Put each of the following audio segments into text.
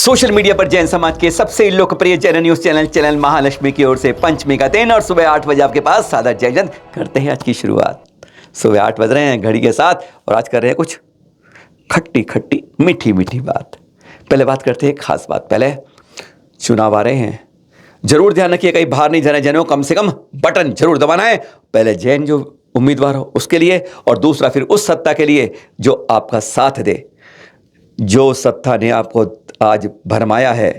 Social media पर जैन समाज के सबसे लोकप्रिय जैन न्यूज चैनल महालक्ष्मी की ओर से पंचमी का दिन और सुबह 8 बजे आपके पास सादा जैन करते हैं आज की शुरुआत। सुबह 8 बज रहे हैं घड़ी के साथ और आज कर रहे हैं कुछ खट्टी खट्टी मीठी मीठी बात। पहले बात करते हैं खास बात। पहले चुनाव आ रहे हैं, जरूर ध्यान रखिए कहीं बाहर नहीं जाना जैनों, कम से कम बटन जरूर दबाना है। पहले जैन जो उम्मीदवार हो उसके लिए, और दूसरा फिर उस सत्ता के लिए जो आपका साथ दे। जो सत्ता ने आपको आज भरमाया है,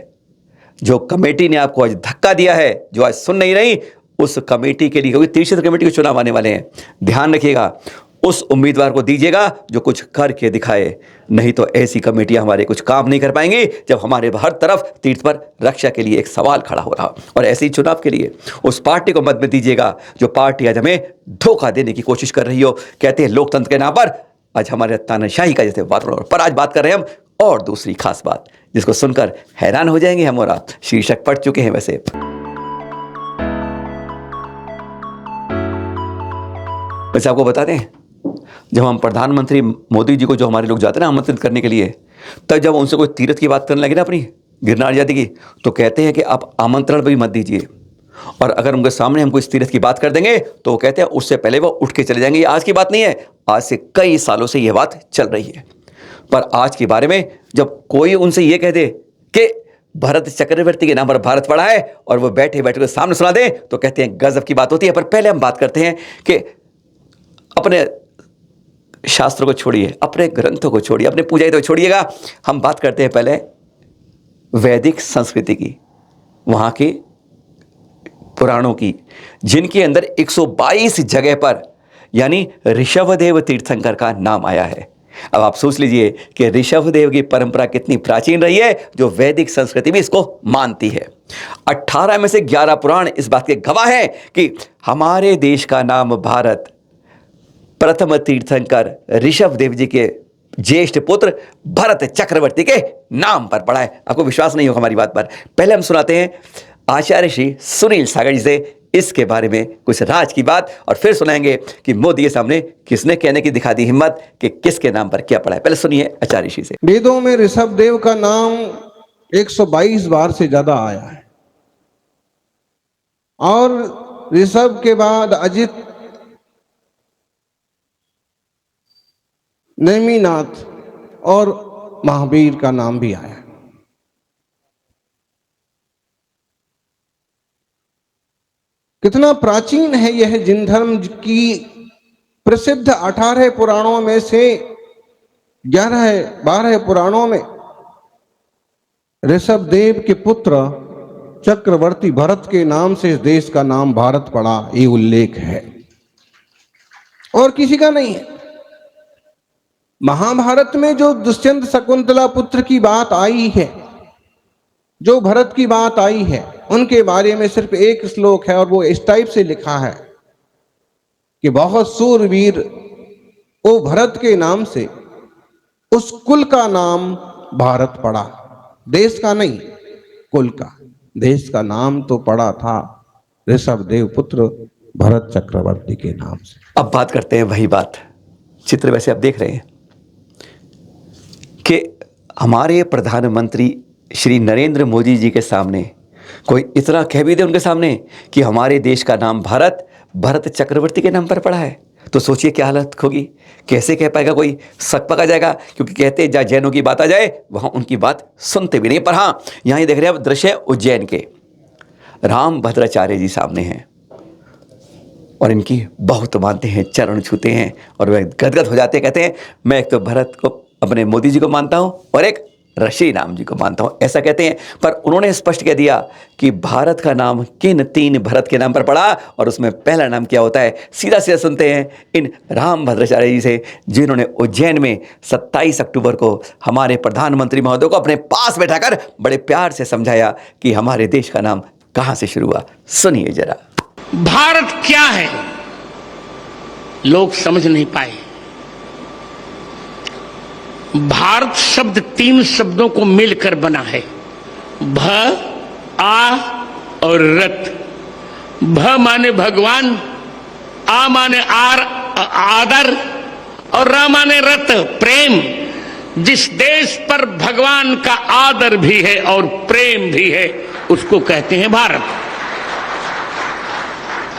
जो कमेटी ने आपको आज धक्का दिया है, जो आज सुन नहीं रही, उस कमेटी के लिए, क्योंकि 30 कमेटी के चुनाव आने वाले हैं, ध्यान रखिएगा उस उम्मीदवार को दीजिएगा जो कुछ करके दिखाए। नहीं तो ऐसी कमेटियां हमारे कुछ काम नहीं कर पाएंगी जब हमारे हर तरफ तीर्थ पर रक्षा के लिए एक सवाल खड़ा हो रहा। और ऐसे ही चुनाव के लिए उस पार्टी को मत में दीजिएगा जो पार्टी आज हमें धोखा देने की कोशिश कर रही हो। कहते हैं लोकतंत्र के नाम पर आज हमारे तानाशाही का जैसे वातावरण। पर आज बात कर रहे हैं हम और दूसरी खास बात जिसको सुनकर हैरान हो जाएंगे हम, और आप शीर्षक पढ़ चुके हैं वैसे। वैसे आपको बता दें, जब हम प्रधानमंत्री मोदी जी को जो हमारे लोग जाते हैं ना आमंत्रित करने के लिए, तब जब उनसे कोई तीर्थ की बात करने लगे ना अपनी गिरनार जाति की, तो कहते हैं कि आप आमंत्रण भी मत दीजिए। और अगर उनके सामने हम कोई तीर्थ की बात कर देंगे तो वो कहते हैं उससे पहले वो उठ के चले जाएंगे। ये आज की बात नहीं है, आज से कई सालों से यह बात चल रही है। पर आज के बारे में जब कोई उनसे ये कह दे कि भरत चक्रवर्ती के नाम पर भारत पड़ा है और वो बैठे बैठे सामने सुना दे, तो कहते हैं गजब की बात होती है। पर पहले हम बात करते हैं कि अपने शास्त्रों को छोड़िए, अपने ग्रंथों को छोड़िए, अपने पूजा तो छोड़िएगा। हम बात करते हैं पहले वैदिक संस्कृति की, वहाँ के पुराणों की, जिनके अंदर 122 जगह पर यानी ऋषभदेव तीर्थंकर का नाम आया है। अब आप सोच लीजिए कि ऋषभदेव की परंपरा कितनी प्राचीन रही है, जो वैदिक संस्कृति भी इसको मानती है। 18 में से 11 पुराण इस बात के गवाह हैं कि हमारे देश का नाम भारत प्रथम तीर्थंकर ऋषभदेव जी के ज्येष्ठ पुत्र भरत चक्रवर्ती के नाम पर पड़ा है। आपको विश्वास नहीं होगा हमारी बात पर। पहले हम सुनाते हैं आचार्य श्री सुनील सागर जी से इसके बारे में कुछ राज की बात, और फिर सुनाएंगे कि मोदी के सामने किसने कहने की दिखा दी हिम्मत कि किसके नाम पर क्या पड़ा है। पहले सुनिए आचार्य श्री से। वेदों में ऋषभदेव का नाम 122 बार से ज्यादा आया है, और ऋषभ के बाद अजित, नेमिनाथ और महावीर का नाम भी आया। कितना प्राचीन है यह जिन धर्म की प्रसिद्ध 18 पुराणों में से 12 पुराणों में ऋषभदेव के पुत्र चक्रवर्ती भरत के नाम से इस देश का नाम भारत पड़ा, ये उल्लेख है और किसी का नहीं है। महाभारत में जो दुष्यंत शकुंतला पुत्र की बात आई है, जो भरत की बात आई है, उनके बारे में सिर्फ एक श्लोक है और वो इस टाइप से लिखा है कि बहुत सूरवीर वो भरत के नाम से उस कुल का नाम भारत पड़ा, देश का नहीं, कुल का। देश का नाम तो पड़ा था ऋषभदेव पुत्र भरत चक्रवर्ती के नाम से। अब बात करते हैं वही बात। चित्र वैसे आप देख रहे हैं कि हमारे प्रधानमंत्री श्री नरेंद्र मोदी जी के सामने कोई इतना कह भी दे उनके सामने कि हमारे देश का नाम भारत भरत चक्रवर्ती के नाम पर पड़ा है, तो सोचिए क्या हालत होगी। कैसे कह पाएगा कोई, शक पका जाएगा। क्योंकि कहते हैं जहाँ जैनों की बात आ जाए वहाँ उनकी बात सुनते भी नहीं। पर हाँ, यहाँ ये देख रहे हैं आप दृश्य उज्जैन के, राम भद्राचार्य जी सामने हैं और इनकी बहुत मानते हैं, चरण छूते हैं और वह गदगद हो जाते हैं। कहते हैं मैं एक तो भरत को, अपने मोदी जी को मानता हूँ और एक ऋषि राम जी को मानता हूँ, ऐसा कहते हैं। पर उन्होंने स्पष्ट कह दिया कि भारत का नाम किन 3 भरत के नाम पर पड़ा, और उसमें पहला नाम क्या होता है। सीधा सीधा सुनते हैं इन राम भद्राचार्य जी से, जिन्होंने उज्जैन में 27 अक्टूबर को हमारे प्रधानमंत्री महोदय को अपने पास बैठाकर बड़े प्यार से समझाया कि हमारे देश का नाम कहाँ से शुरू हुआ। सुनिए जरा। भारत क्या है लोग समझ नहीं पाए। भारत शब्द 3 शब्दों को मिलकर बना है, भ, आ और रत। भ माने भगवान, आ माने आदर और र माने रत, प्रेम। जिस देश पर भगवान का आदर भी है और प्रेम भी है, उसको कहते हैं भारत।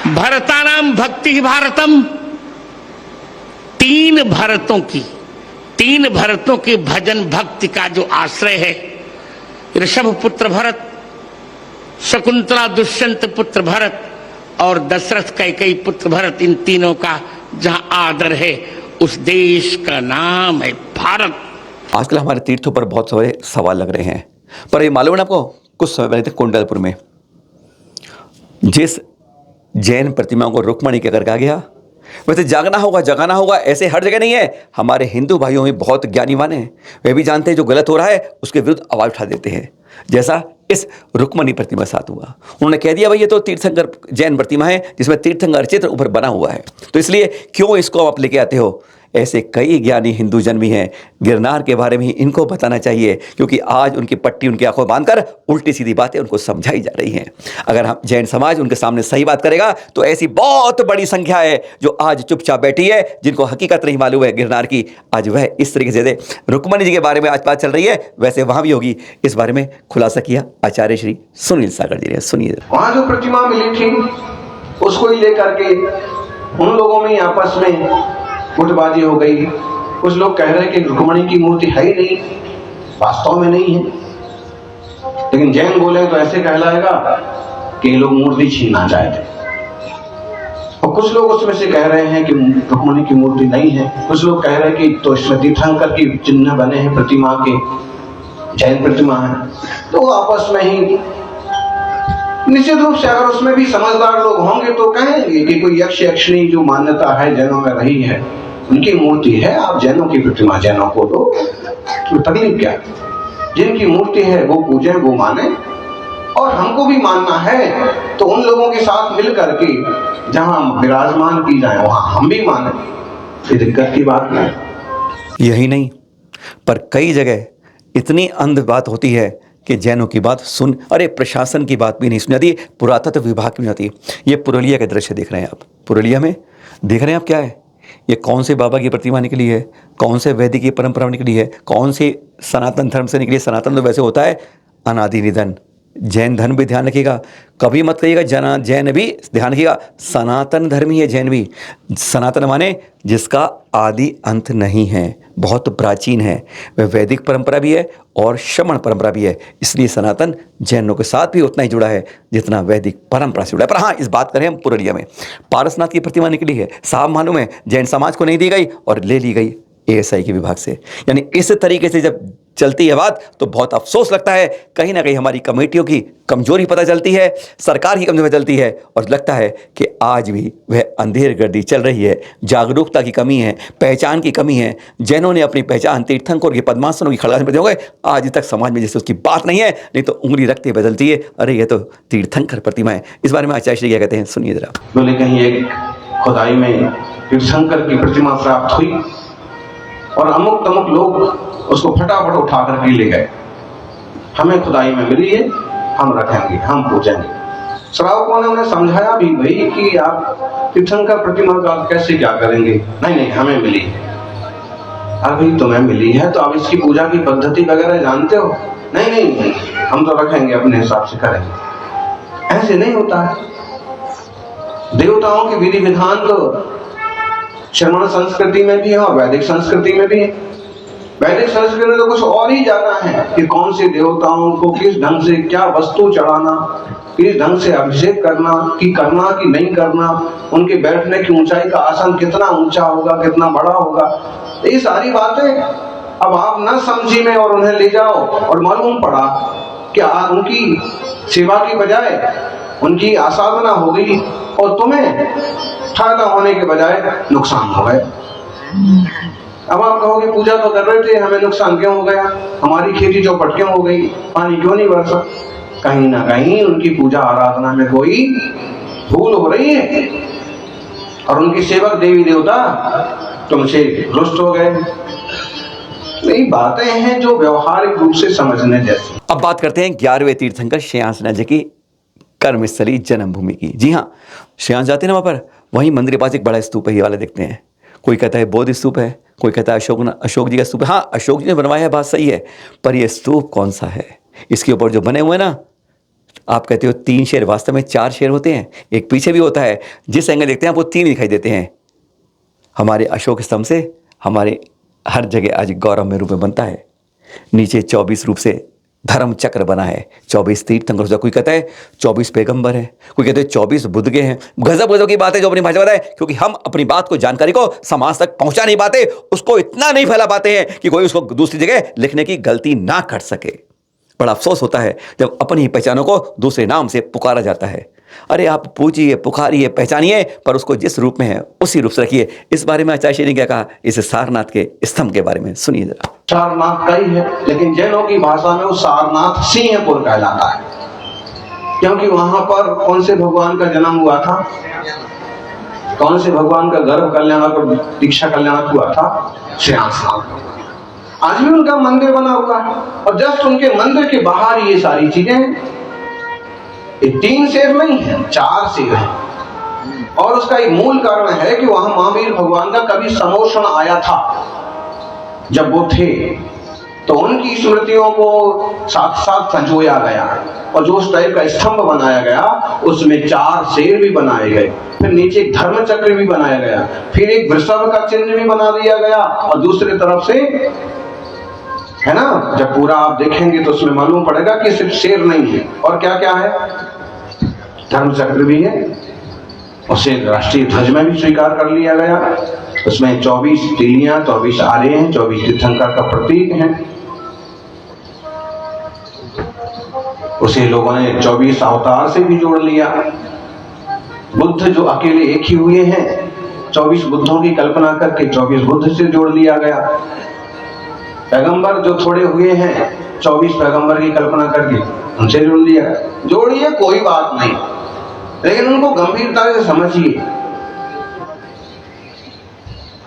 भरतानाम भक्ति भारतम, तीन भरतों के भजन भक्ति का जो आश्रय है, ऋषभ पुत्र भरत, शकुंतला दुष्यंत पुत्र भरत और दशरथ कैकेयी पुत्र भरत, इन तीनों का जहां आदर है, उस देश का नाम है भारत। आजकल हमारे तीर्थों पर बहुत सारे सवाल लग रहे हैं, पर ये मालूम है आपको, कुछ समय पहले थे कुंडलपुर में जिस जैन प्रतिमाओं को रुक्मणी के करके आ गया, वैसे जगाना होगा, ऐसे हर जगह नहीं है। हमारे हिंदू भाइयों में बहुत ज्ञानीवान हैं, वे भी जानते हैं जो गलत हो रहा है उसके विरुद्ध आवाज उठा देते हैं। जैसा इस रुक्मणी प्रतिमा के साथ हुआ, उन्होंने कह दिया भाई ये तो तीर्थंकर जैन प्रतिमा है जिसमें तीर्थंकर चित्र ऊपर बना हुआ है, तो इसलिए क्यों इसको आप लेके आते हो। ऐसे कई ज्ञानी हिंदू जन भी हैं, गिरनार के बारे में ही इनको बताना चाहिए, क्योंकि आज उनकी पट्टी उनकी आंखों में बांधकर उल्टी सीधी बातें उनको समझाई जा रही हैं। अगर हम जैन समाज उनके सामने सही बात करेगा तो ऐसी बहुत बड़ी संख्या है जो आज चुपचाप बैठी है, जिनको हकीकत नहीं मालूम है गिरनार की, आज वह इस तरीके से रुक्मणी जी के बारे में आज बात चल रही है, वैसे वहां भी होगी। इस बारे में खुलासा किया आचार्य श्री सुनील सागर जी ने, सुनिए। वहां जो प्रतिमा मिली थी उसको ही लेकर के उन लोगों में आपस में गुटबाजी हो गई। कुछ लोग कह रहे हैं कि रुक्मणी की मूर्ति है ही नहीं, वास्तव में नहीं है, लेकिन जैन बोले तो ऐसे कहलाएगा कि लोग मूर्ति छीनना चाहते। और कुछ लोग उसमें से कह रहे हैं कि रुक्मणी की मूर्ति नहीं है, कुछ लोग कह रहे हैं कि तो इसमें तीर्थंकर की चिन्ह बने हैं प्रतिमा के, जैन प्रतिमा है। तो आपस में ही निश्चित रूप से अगर उसमें भी समझदार लोग होंगे तो कहेंगे कि कोई यक्ष यक्षिणी जो मान्यता है जैनों में रही है, उनकी मूर्ति है, आप जैनों की प्रतिमा जैनों को दो, तो तकलीफ क्या। जिनकी मूर्ति है वो पूजें, वो माने, और हमको भी मानना है तो उन लोगों के साथ मिल करके जहां विराजमान की जाए वहां हम भी माने, ये दिक्कत की बात नहीं। यही नहीं, पर कई जगह इतनी अंध बात होती है कि जैनों की बात सुन, अरे प्रशासन की बात भी नहीं सुनी जाती, पुरातत्व विभाग की नहीं आती। ये पुरुलिया के दृश्य देख रहे हैं आप, पुरुलिया में देख रहे हैं आप क्या है, ये कौन से बाबा की प्रतिमा निकली है, कौन से वैदिक की परंपरा निकली है, कौन सी सनातन धर्म से निकली। सनातन तो वैसे होता है अनादि निधन, जैन धर्म भी ध्यान रखिएगा, कभी मत कहिएगा जैन भी, ध्यान रखिएगा सनातन धर्म ही है जैन भी। सनातन माने जिसका आदि अंत नहीं है, बहुत प्राचीन है, वह वैदिक परंपरा भी है और श्रमण परंपरा भी है, इसलिए सनातन जैनों के साथ भी उतना ही जुड़ा है जितना वैदिक परंपरा से जुड़ा है। पर हाँ, इस बात करें हम पुरुलिया में पारसनाथ की प्रतिमा निकली है, साहब मालूम है जैन समाज को नहीं दी गई और ले ली गई एएसआई के विभाग से। यानी इस तरीके से जब चलती है बात तो बहुत अफसोस लगता है, कहीं ना कहीं हमारी कमेटियों की कमजोरी पता चलती है, सरकार की कमजोरी चलती है, और लगता है कि आज भी वह अंधेर गर्दी चल रही है, जागरूकता की कमी है, पहचान की कमी है। जैनों ने अपनी पहचान तीर्थंकर की पद्मासनों की खड़गासन पर हो गए, आज तक समाज में जैसे उसकी बात नहीं है, नहीं तो उंगली रखते बदलती है, अरे ये तो तीर्थंकर प्रतिमा है। इस बारे में आचार्य श्री क्या कहते हैं, सुनिए जरा। बोले कहीं एक खुदाई में तीर्थंकर की प्रतिमा प्राप्त हुई और अमुक तमुक लोग उसको फटाफट उठा करके ले गए, हमें खुदाई में मिली है, हम रखेंगे, हम पूजेंगे। श्रावकों ने उन्हें समझाया भी भाई कि आप तीर्थंकर प्रतिमा का कैसे क्या करेंगे, नहीं हमें मिली है। अभी तुम्हें मिली है तो आप इसकी पूजा की पद्धति वगैरह जानते हो, नहीं हम तो रखेंगे, अपने हिसाब से करेंगे। ऐसे नहीं होता है। देवताओं के विधि विधान तो श्रमण संस्कृति में भी है और वैदिक संस्कृति में भी है। वैदिक संस्कृति में तो कुछ और ही जाना है कि कौन से देवताओं को किस ढंग से क्या वस्तु चढ़ाना, किस ढंग से अभिषेक करना कि नहीं करना, उनके बैठने की ऊंचाई का आसन कितना ऊंचा होगा, कितना बड़ा होगा, ये सारी बातें अब आप न समझी में और उन्हें ले जाओ और मालूम पड़ा कि उनकी सेवा की बजाय उनकी आसाधना हो गई और तुम्हें फायदा होने के बजाय नुकसान हो गया। अब आप कहोगे पूजा तो कर रहे थे, हमें नुकसान क्यों हो गया, हमारी खेती चौपट क्यों हो गई, पानी क्यों नहीं बरसा। कहीं ना कहीं उनकी पूजा आराधना में कोई भूल हो रही है और उनकी सेवक देवी देवता तुमसे रुष्ट हो गए। यही बातें हैं जो व्यवहारिक रूप से समझने जैसी। अब बात करते हैं 11वें तीर्थंकर श्रेयांसनाथ जी की कर्मस्थली जन्मभूमि की। जी हाँ, श्रेयांस जाते हैं ना वहाँ पर, वहीं मंदिर के पास एक बड़ा स्तूप है, ये वाला देखते हैं। कोई कहता है बौद्ध स्तूप है, कोई कहता है अशोक जी का स्तूप, हाँ अशोक जी ने बनवाया है, बात सही है, पर ये स्तूप कौन सा है? इसके ऊपर जो बने हुए हैं ना, आप कहते हो 3 शेर, वास्तव में 4 शेर होते हैं, एक पीछे भी होता है। जिस एंगल देखते हैं आपको 3 दिखाई देते हैं। हमारे अशोक स्तंभ से हमारे हर जगह आज गौरव में रूप में बनता है। नीचे 24 रूप से धर्म चक्र बना है, 24 तीर्थंकर, कोई कहता है 24 पैगंबर है, कोई कहते हैं 24 बुद्ध के हैं। गजब गजब की बात है जो अपनी भाषा बताए, क्योंकि हम अपनी बात को, जानकारी को समाज तक पहुंचा नहीं पाते, उसको इतना नहीं फैला पाते हैं कि कोई उसको दूसरी जगह लिखने की गलती ना कर सके। बड़ा अफसोस होता है जब अपनी ही पहचानों को दूसरे नाम से पुकारा जाता है। अरे आप पूजिए, पुकारिए, पहचानिए, पर उसको जिस रूप में है उसी रूप से रखिए। इस बारे में आचार्य ने क्या कहा, इस सारनाथ के स्तंभ के बारे में सुनिए जरा। सारनाथ का ही है, लेकिन जैनों की भाषा में वो सारनाथ सिंहपुर कहलाता है, क्योंकि वहां पर कौन से भगवान का जन्म हुआ था, कौन से भगवान का गर्भ कल्याणक और दीक्षा कल्याणक हुआ था, श्रेयांसनाथ। आज भी उनका मंदिर बना हुआ है, और जस्ट उनके मंदिर के बाहर ये सारी चीजें हैं। ये 3 शेर नहीं है, 4 शेर है, और उसका एक मूल कारण है कि वहां महावीर भगवान का कभी समोषण आया था। जब वो थे तो उनकी स्मृतियों को साथ साथ संजोया गया, और जो उस टाइप का स्तंभ बनाया गया उसमें 4 शेर भी बनाए गए, फिर नीचे एक धर्म चक्र भी बनाया गया, फिर एक वृषभ का चिन्ह भी बना दिया गया, और दूसरी तरफ से है ना, जब पूरा आप देखेंगे तो उसमें मालूम पड़ेगा कि सिर्फ शेर नहीं है, और क्या क्या है, धर्म चक्र भी है, उसे राष्ट्रीय ध्वज में भी स्वीकार कर लिया गया। उसमें 24 तीलियां, 24 आरे हैं, 24 तीर्थंकर का प्रतीक है। उसे लोगों ने 24 अवतार से भी जोड़ लिया। बुद्ध जो अकेले एक ही हुए हैं, 24 बुद्धों की कल्पना करके 24 बुद्ध से जोड़ लिया गया। पैगंबर जो थोड़े हुए हैं, 24 पैगंबर की कल्पना करके उनसे जोड़ लिया। जोड़िए, कोई बात नहीं, लेकिन उनको गंभीरता से समझिए।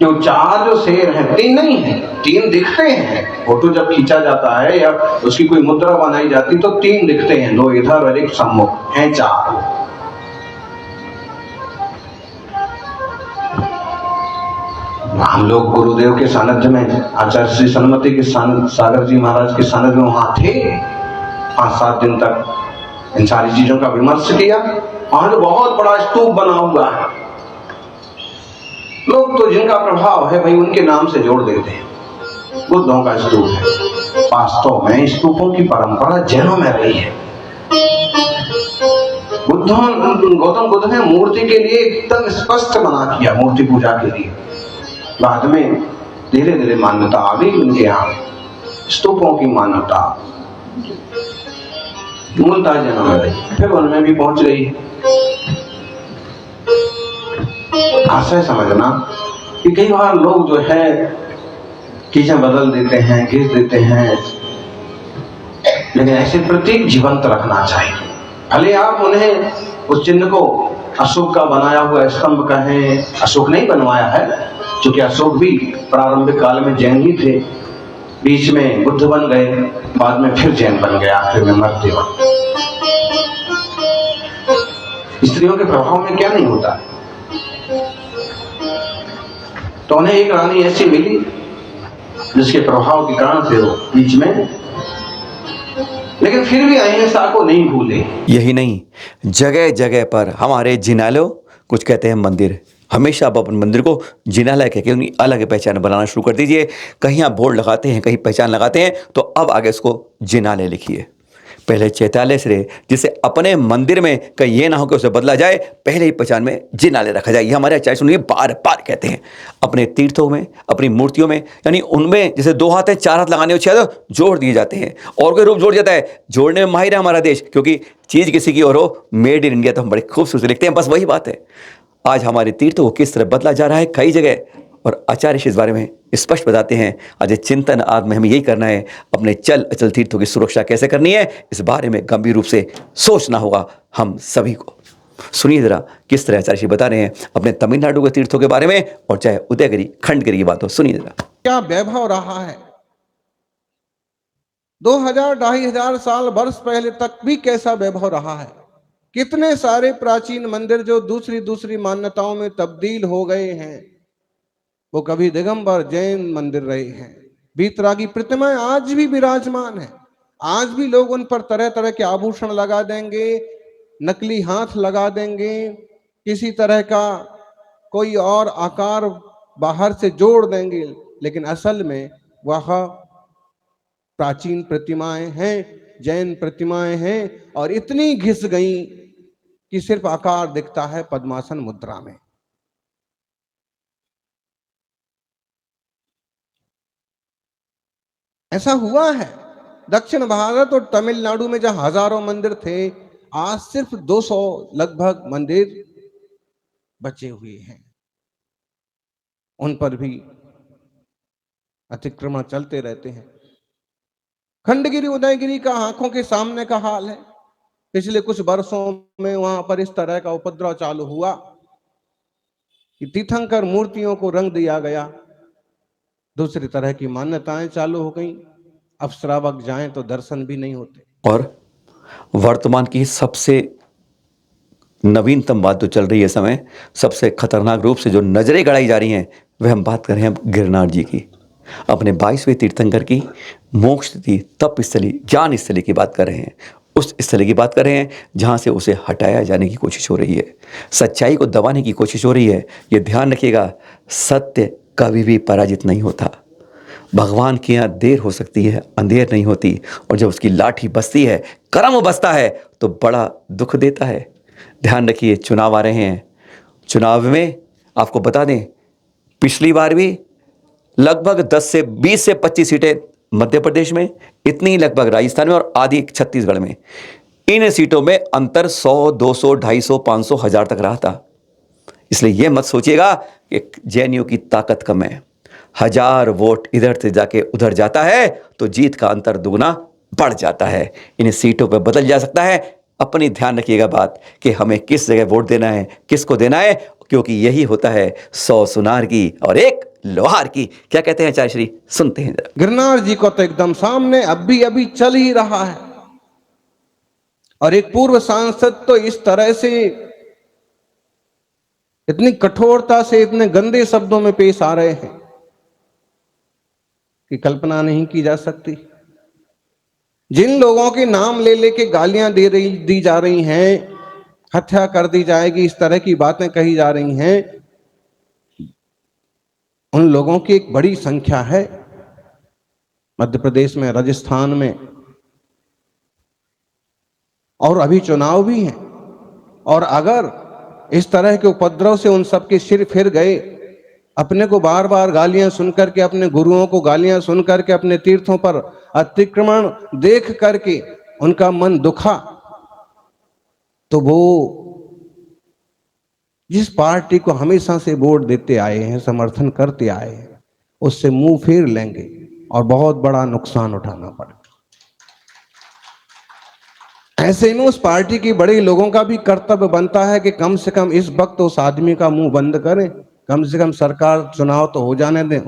जो 4 जो शेर हैं, 3 नहीं है, 3 दिखते हैं। फोटो जब खींचा जाता है या उसकी कोई मुद्रा बनाई जाती तो 3 दिखते हैं, 2 इधर और एक सम्मुख, हैं 4। हम लोग गुरुदेव के सानिध्य में, आचार्य श्री सन्मति के सागर जी महाराज के सानिध्य में वहां थे, 5-7 दिन तक इन सारी चीजों का विमर्श किया। वहां जो बहुत बड़ा स्तूप बना हुआ है, लोग तो जिनका प्रभाव है भाई उनके नाम से जोड़ देते हैं, बुद्धों का स्तूप है। वास्तव में स्तूपों की परंपरा जैनों में रही है। गौतम बुद्ध ने मूर्ति के लिए एकदम स्पष्ट मना किया, मूर्ति पूजा के लिए। बाद में धीरे धीरे मान्यता आ गई उनके यहाँ, स्तूपों की मान्यता मूलतः जैनों में रही, फिर उनमें भी पहुंच गई। आशय समझना कि कई बार लोग जो है चीजें बदल देते हैं, घिस देते हैं, लेकिन ऐसे प्रतीक जीवंत रखना चाहिए। भले आप उन्हें, उस चिन्ह को अशोक का बनाया हुआ स्तंभ कहें, अशोक नहीं बनवाया है, क्योंकि अशोक भी प्रारंभिक काल में जैन ही थे, बीच में बुद्ध बन गए, बाद में फिर जैन बन गया, आखिर में मर्त्य बन गए। स्त्रियों के प्रभाव में क्या नहीं होता। तो उन्हें एक रानी ऐसी मिली जिसके प्रभाव के कारण से वो बीच में, लेकिन फिर भी अहिंसा को नहीं भूले। यही नहीं, जगह जगह पर हमारे जिनालयों, कुछ कहते हैं मंदिर, हमेशा आप अपने मंदिर को जिनालय कह के उनकी अलग पहचान बनाना शुरू कर दीजिए। कहीं आप बोर्ड लगाते हैं, कहीं पहचान लगाते हैं, तो अब आगे उसको जिनालय लिखिए। पहले चैत्यालय से, जिसे अपने मंदिर में कहीं ये ना हो कि उसे बदला जाए, पहले ही पहचान में जिनालय रखा जाए। ये हमारे आचार्य सुनिए बार बार कहते हैं। अपने तीर्थों में, अपनी मूर्तियों में, यानी उनमें जैसे 2 हाथ हैं, 4 हाथ लगाने हो तो जोड़ दिए जाते हैं, और कोई रूप जोड़ जाता है। जोड़ने में माहिर है हमारा देश, क्योंकि चीज़ किसी की और हो, मेड इन इंडिया तो हम बड़े खूबसूरत लिखते हैं। बस वही बात है, आज हमारे तीर्थों को किस तरह बदला जा रहा है कई जगह, और आचार्य इस बारे में स्पष्ट बताते हैं। आज चिंतन आदि में हमें यही करना है, अपने चल अचल तीर्थों की सुरक्षा कैसे करनी है, इस बारे में गंभीर रूप से सोचना होगा हम सभी को। सुनिए जरा किस तरह आचार्य बता रहे हैं अपने तमिलनाडु के तीर्थों के बारे में, और चाहे उदयगिरी खंडगिरी की बात हो। सुनिए जरा क्या वैभव रहा है। 2000-2500 साल वर्ष पहले तक भी कैसा वैभव रहा है। कितने सारे प्राचीन मंदिर जो दूसरी दूसरी मान्यताओं में तब्दील हो गए हैं, वो कभी दिगंबर जैन मंदिर रहे हैं। वीतरागी प्रतिमाएं आज भी विराजमान है। आज भी लोग उन पर तरह तरह के आभूषण लगा देंगे, नकली हाथ लगा देंगे, किसी तरह का कोई और आकार बाहर से जोड़ देंगे, लेकिन असल में वह प्राचीन प्रतिमाएं हैं, जैन प्रतिमाएं हैं, और इतनी घिस गई कि सिर्फ आकार दिखता है पद्मासन मुद्रा में। ऐसा हुआ है। दक्षिण भारत और तमिलनाडु में जहां हजारों मंदिर थे, आज सिर्फ 200 लगभग मंदिर बचे हुए हैं। उन पर भी अतिक्रमण चलते रहते हैं। खंडगिरी उदयगिरी का आंखों के सामने का हाल है। पिछले कुछ वर्षों में वहां पर इस तरह का उपद्रव चालू हुआ कि तीर्थंकर मूर्तियों को रंग दिया गया, दूसरी तरह की मान्यताएं चालू हो गई। अब श्रावक जाएं तो दर्शन भी नहीं होते। और वर्तमान की सबसे नवीनतम बात जो चल रही है समय, सबसे खतरनाक रूप से जो नजरें गड़ाई जा रही हैं, वह हम बात कर रहे हैं अब गिरनार जी की, अपने 22वें तीर्थंकर की मोक्ष तिथि, तप स्थली, ज्ञान स्थली की बात कर रहे हैं। उस स्थली की बात कर रहे हैं जहां से उसे हटाया जाने की कोशिश हो रही है, सच्चाई को दबाने की कोशिश हो रही है। ये ध्यान रखिएगा, सत्य कभी भी पराजित नहीं होता। भगवान के यहाँ देर हो सकती है, अंधेर नहीं होती। और जब उसकी लाठी बसती है, कर्म बसता है, तो बड़ा दुख देता है। ध्यान रखिए, चुनाव आ रहे हैं। चुनाव में आपको बता दें, पिछली बार भी लगभग 10 से 20 से 25 सीटें मध्य प्रदेश में, इतनी लगभग राजस्थान में और आधी छत्तीसगढ़ में। इन सीटों में अंतर 100, 200, 250, 500, 1000 तक रहा था। इसलिए यह मत सोचिएगा कि जेएनयू की ताकत कम है। 1000 वोट इधर से जाके उधर जाता है तो जीत का अंतर दुगना बढ़ जाता है। इन सीटों पर बदल जा सकता है। अपनी ध्यान रखिएगा बात कि हमें किस जगह वोट देना है, किसको देना है, क्योंकि यही होता है 100 सुनार की और 1 लोहार की। क्या कहते हैं आचार्य श्री, सुनते हैं जरा। गिरनार जी को तो एकदम सामने अभी चल ही रहा है। और एक पूर्व सांसद तो इस तरह से, इतनी कठोरता से, इतने गंदे शब्दों में पेश आ रहे हैं कि कल्पना नहीं की जा सकती। जिन लोगों के नाम ले लेके गालियां दी जा रही हैं, हत्या कर दी जाएगी, इस तरह की बातें कही जा रही हैं, उन लोगों की एक बड़ी संख्या है मध्य प्रदेश में, राजस्थान में, और अभी चुनाव भी हैं। और अगर इस तरह के उपद्रव से उन सबके सिर फिर गए, अपने को बार बार गालियां सुनकर के, अपने गुरुओं को गालियां सुन करके, अपने तीर्थों पर अतिक्रमण देख करके उनका मन दुखा, तो वो जिस पार्टी को हमेशा से वोट देते आए हैं, समर्थन करते आए हैं, उससे मुंह फेर लेंगे और बहुत बड़ा नुकसान उठाना पड़ेगा। ऐसे में उस पार्टी के बड़े लोगों का भी कर्तव्य बनता है कि कम से कम इस वक्त उस आदमी का मुंह बंद करें, कम से कम सरकार चुनाव तो हो जाने दें।